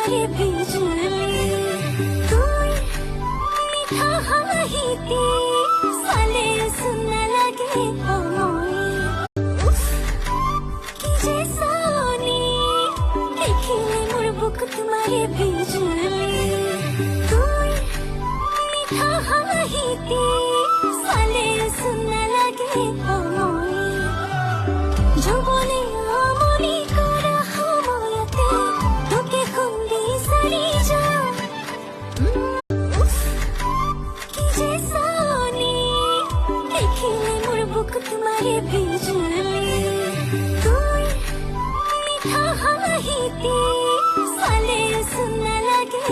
तुम्हारे बिजली तुई मीठा हाहिती साले सुनना लगे अमोई की जे सोनी देखिले मोर बुक तुम्हारे बिजली तुई मीठा हाहिती साले सुनना लगे अमोई যৌবনে আমনি করা সময়তে তোকে খুন্দি সারি যা কি যে সোনি দেখিলে মোর বুক তোমারে বিজলি তুই মিঠা হাহিতি সালে সুনা লাগে